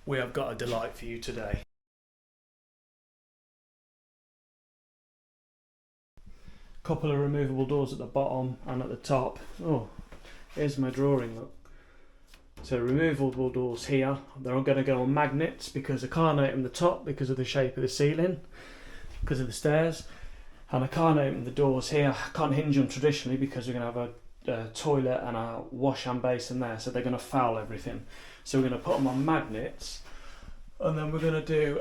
we have got a delight for you today. Couple of removable doors at the bottom and at the top. Oh, here's my drawing, look. So removable doors here, they're all going to go on magnets because I can't open the top because of the shape of the ceiling, because of the stairs. And I can't open the doors here, I can't hinge them traditionally because we're going to have a toilet and a wash hand basin there, so they're going to foul everything. So we're going to put them on magnets, and then we're going to do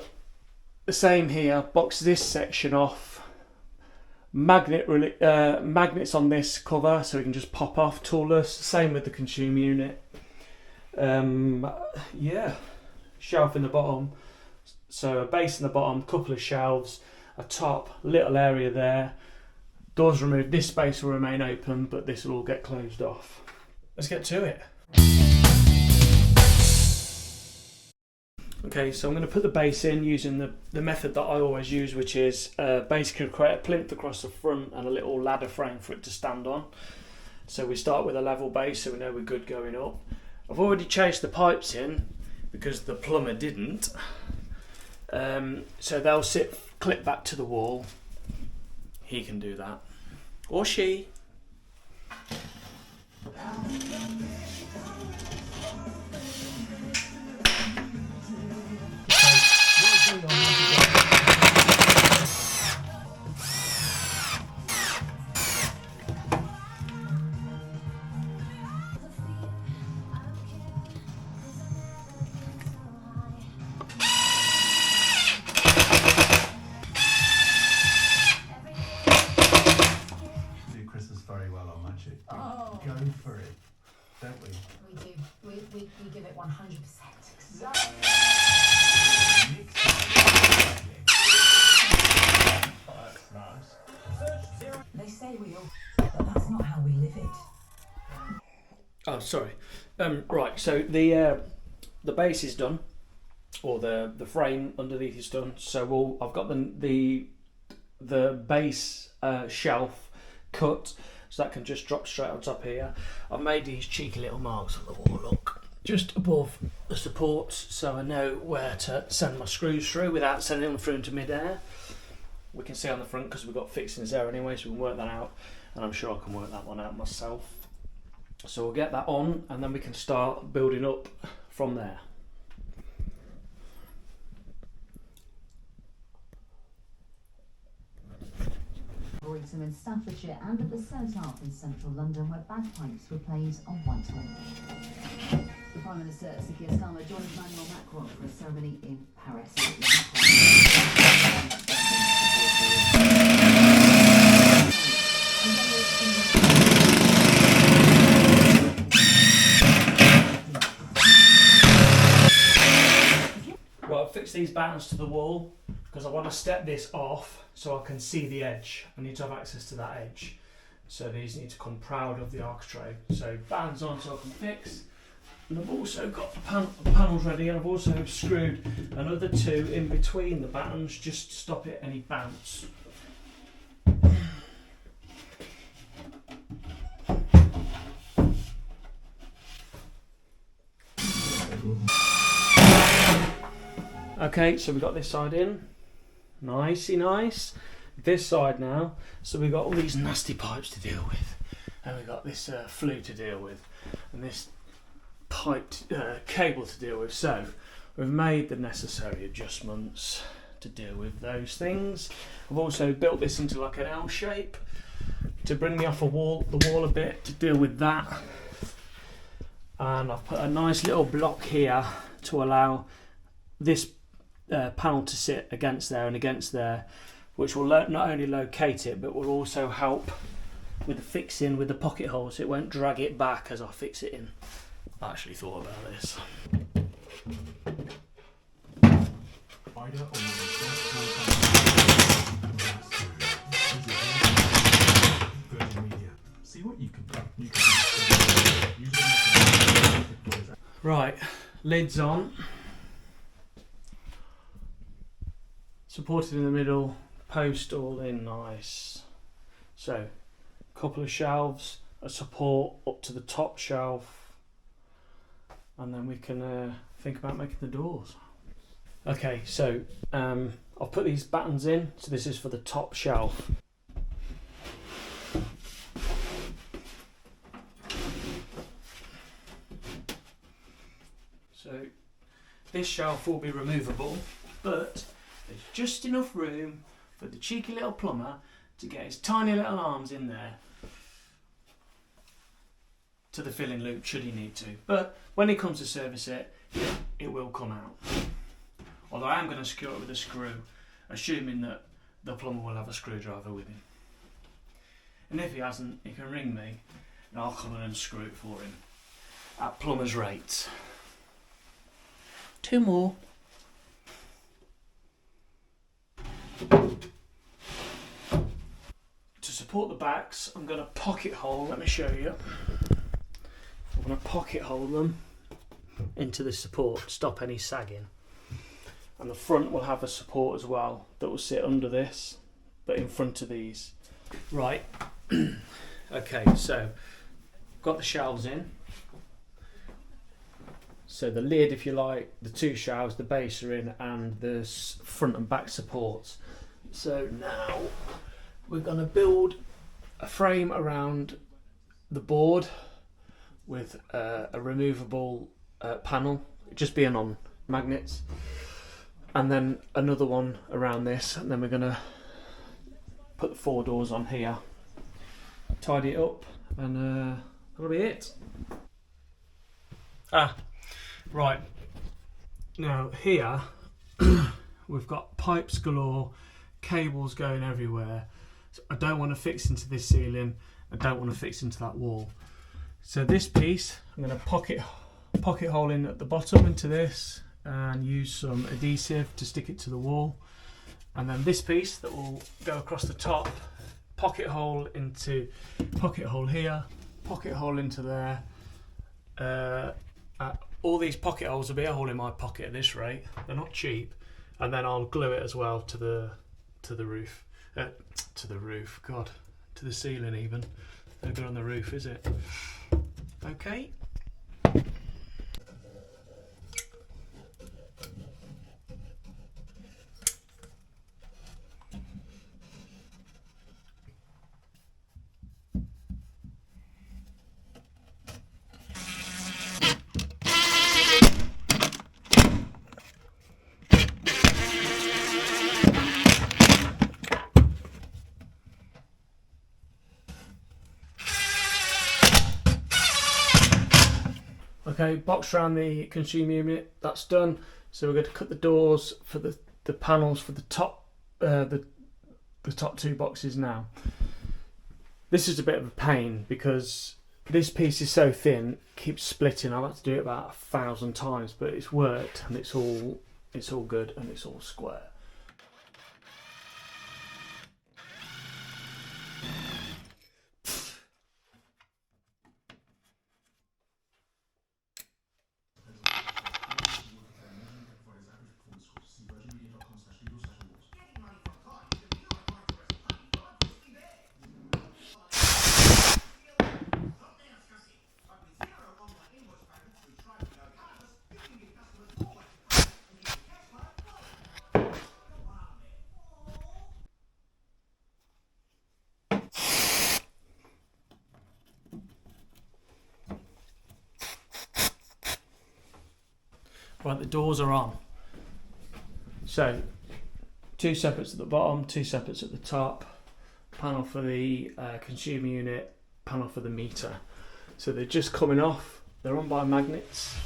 the same here, box this section off, magnets on this cover so we can just pop off toolless. Same with the consumer unit. Yeah, shelf in the bottom, so a base in the bottom, couple of shelves, a top, little area there, doors removed. This space will remain open, but this will all get closed off. Let's get to it. Okay, so I'm going to put the base in using the method that I always use, which is basically create a plinth across the front and a little ladder frame for it to stand on. So we start with a level base so we know we're good going up. I've already chased the pipes in because the plumber didn't. So they'll sit clip back to the wall. He can do that. Or she. Go for it, don't we? We do. We give it 100%. Exactly. Oh, that's nice. They say we all, but that's not how we live it. Oh, sorry. Right. So the base is done, or the frame underneath is done. So I've got the base shelf cut. So that can just drop straight on top here. I've made these cheeky little marks on the wall, look, just above the supports, so I know where to send my screws through without sending them through into mid-air. We can see on the front because we've got fixings there anyway, so we can work that out, and I'm sure I can work that one out myself. So we'll get that on, and then we can start building up from there. Brighton in Staffordshire and at the South Ark in central London, where bagpipes were played on Whitehall. The Prime Minister Sir Keir Starmer joined Emmanuel Macron for a ceremony in Paris. Well, I've fixed these buttons to the wall because I want to step this off so I can see the edge. I need to have access to that edge. So these need to come proud of the architrave. So bands on so I can fix. And I've also got the panels ready, and I've also screwed another two in between the battens just to stop it any bounce. Okay, so we've got this side in. Nicey nice. This side now, so we've got all these nasty pipes to deal with, and we've got this flue to deal with, and this pipe cable to deal with. So we've made the necessary adjustments to deal with those things. I've also built this into like an L shape to bring me off the wall a bit to deal with that, and I've put a nice little block here to allow this panel to sit against there and against there, which will not only locate it but will also help with the fixing with the pocket holes, so it won't drag it back as I fix it in. I actually thought about this. Right, lids on. Supported in the middle, post all in nice. So, a couple of shelves, a support up to the top shelf, and then we can think about making the doors. Okay, so I'll put these battens in. So this is for the top shelf. So this shelf will be removable, but there's just enough room for the cheeky little plumber to get his tiny little arms in there to the filling loop should he need to. But when he comes to service it, it will come out. Although I am going to secure it with a screw, assuming that the plumber will have a screwdriver with him. And if he hasn't, he can ring me and I'll come in and screw it for him at plumber's rates. 2 more. To support the backs, I'm going to pocket hole, let me show you. I'm going to pocket hole them into the support, stop any sagging. And the front will have a support as well that will sit under this, but in front of these. Right, okay, so got the shelves in. So the lid, if you like, the 2 shelves, the base are in, and the front and back supports. So now we're going to build a frame around the board with a removable panel, just being on magnets, and then another one around this, and then we're going to put the 4 doors on here, tidy it up, and that'll be it. Right, now here we've got pipes galore, cables going everywhere. So I don't want to fix into this ceiling, I don't want to fix into that wall. So this piece, I'm going to pocket hole in at the bottom into this and use some adhesive to stick it to the wall. And then this piece that will go across the top, pocket hole here, pocket hole into there. All these pocket holes will be a hole in my pocket at this rate. They're not cheap. And then I'll glue it as well to the roof. God, to the ceiling even. No good on the roof, is it? Okay. Okay, box around the consumer unit, that's done. So we're going to cut the doors for the panels for the top the top 2 boxes now. This is a bit of a pain because this piece is so thin, it keeps splitting. I've had to do it about 1,000 times, but it's worked and it's all good and it's all square. Right, the doors are on. So 2 separates at the bottom, 2 separates at the top, panel for the consumer unit, panel for the meter. So they're just coming off, they're on by magnets.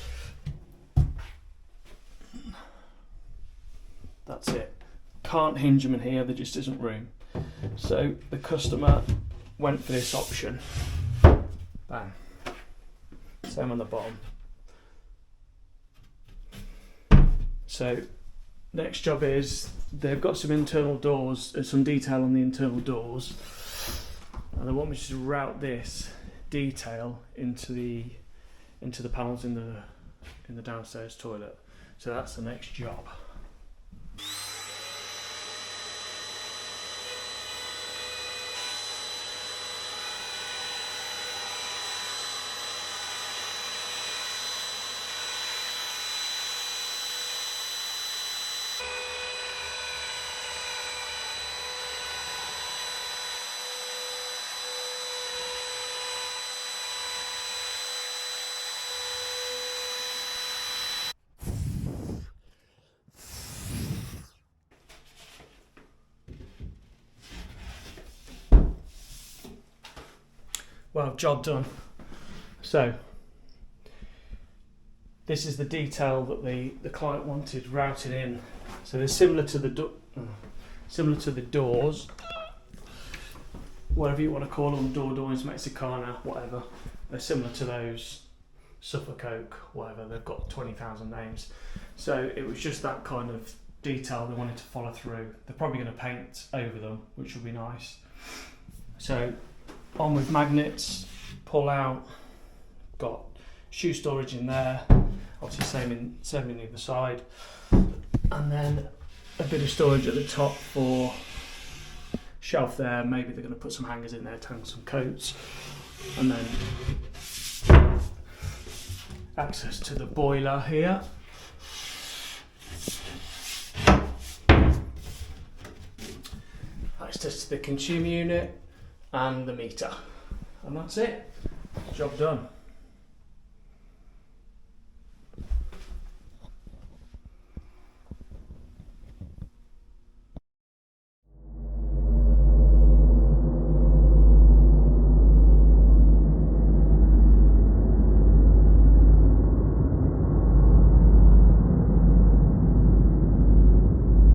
That's it. Can't hinge them in here, there just isn't room. So the customer went for this option. Bang. Same on the bottom. So next job is they've got some internal doors, some detail on the internal doors, and they want me to route this detail into the panels in the downstairs toilet. So that's the next job. well, job done. So this is the detail that the client wanted routed in. So they're similar to the doors, whatever you want to call them, doors, Mexicana, whatever. They're similar to those, Suffolk Oak, whatever. They've got 20,000 names. So it was just that kind of detail they wanted to follow through. They're probably going to paint over them, which will be nice. So on with magnets, pull out, got shoe storage in there, obviously same in the other side, and then a bit of storage at the top for shelf there. Maybe they're going to put some hangers in there to hang some coats, and then access to the boiler here. Access to the consumer unit and the meter, and that's it. Job done.